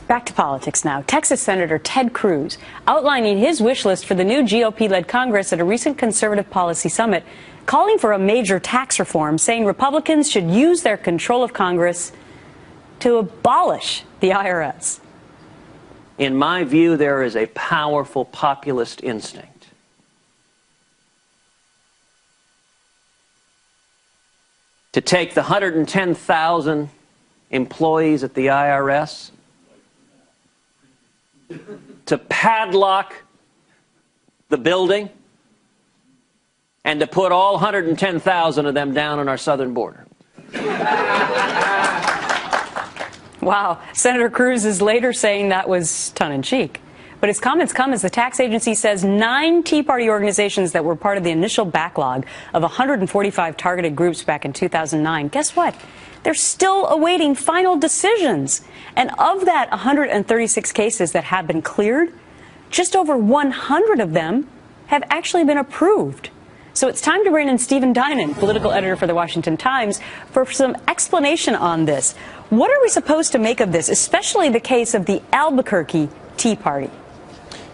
Back to politics now. Texas Senator Ted Cruz outlining his wish list for the new GOP-led Congress at a recent conservative policy summit, calling for a major tax reform, saying Republicans should use their control of Congress to abolish the IRS. In my view, there is a powerful populist instinct. To take the 110,000 employees at the IRS, to padlock the building, and to put all 110,000 of them down on our southern border. Wow. Senator Cruz is later saying that was tongue-in-cheek. But his comments come as the tax agency says 9 Tea Party organizations that were part of the initial backlog of 145 targeted groups back in 2009, guess what? They're still awaiting final decisions. And of that 136 cases that have been cleared, just over 100 of them have actually been approved. So it's time to bring in Stephen Dinan, political editor for the Washington Times, for some explanation on this. What are we supposed to make of this, especially the case of the Albuquerque Tea Party?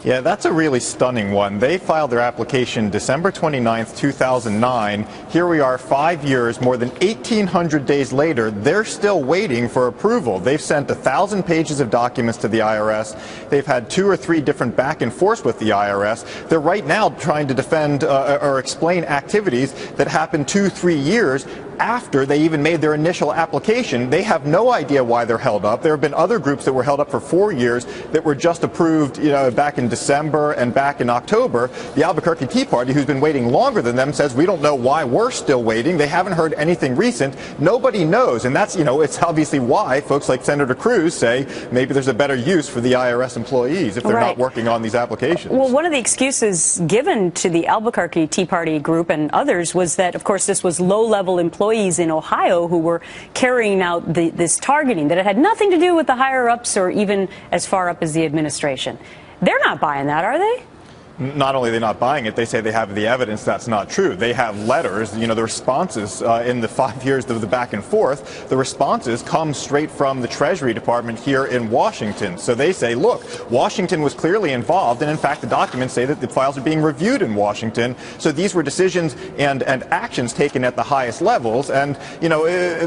Yeah, that's a really stunning one. They filed their application December 29th, 2009. Here we are 5 years, more than 1,800 days later. They're still waiting for approval. They've sent 1,000 pages of documents to the IRS. They've had 2 or 3 different back and forths with the IRS. They're right now trying to defend or explain activities that happened 2-3 years after they even made their initial application. They have no idea why they're held up. There have been other groups that were held up for 4 years that were just approved, back in December and back in October. The Albuquerque Tea Party, who's been waiting longer than them, says we don't know why we're still waiting. They haven't heard anything recent. Nobody knows, and that's, it's obviously why folks like Senator Cruz say maybe there's a better use for the IRS employees if they're not working on these applications. Well, one of the excuses given to the Albuquerque Tea Party group and others was that, of course, this was low-level employees in Ohio who were carrying out this targeting, that it had nothing to do with the higher-ups or even as far up as the administration. They're not buying that, are they? Not only are they not buying it, they say they have the evidence that's not true. They have letters, the responses in the 5 years of the back and forth, the responses come straight from the Treasury Department here in Washington. So they say, look, Washington was clearly involved, and in fact the documents say that the files are being reviewed in Washington. So these were decisions and actions taken at the highest levels, and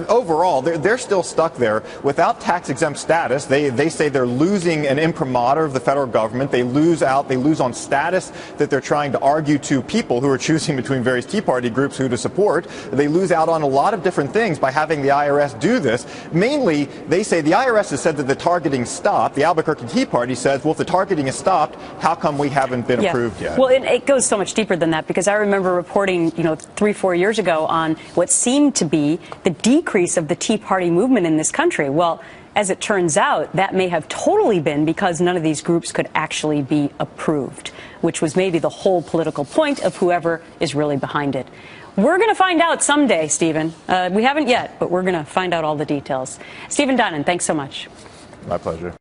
overall they're still stuck there without tax-exempt status. They say they're losing an imprimatur of the federal government. They lose on status that they're trying to argue to people who are choosing between various Tea Party groups who to support. They lose out on a lot of different things by having the IRS do this. Mainly, they say the IRS has said that the targeting stopped. The Albuquerque Tea Party says, well, if the targeting has stopped, how come we haven't been approved yet? Well, it goes so much deeper than that, because I remember reporting, 3-4 years ago on what seemed to be the decrease of the Tea Party movement in this country. Well, as it turns out, that may have totally been because none of these groups could actually be approved, which was maybe the whole political point of whoever is really behind it. We're going to find out someday, Stephen. We haven't yet, but we're going to find out all the details. Stephen Dinan, thanks so much. My pleasure.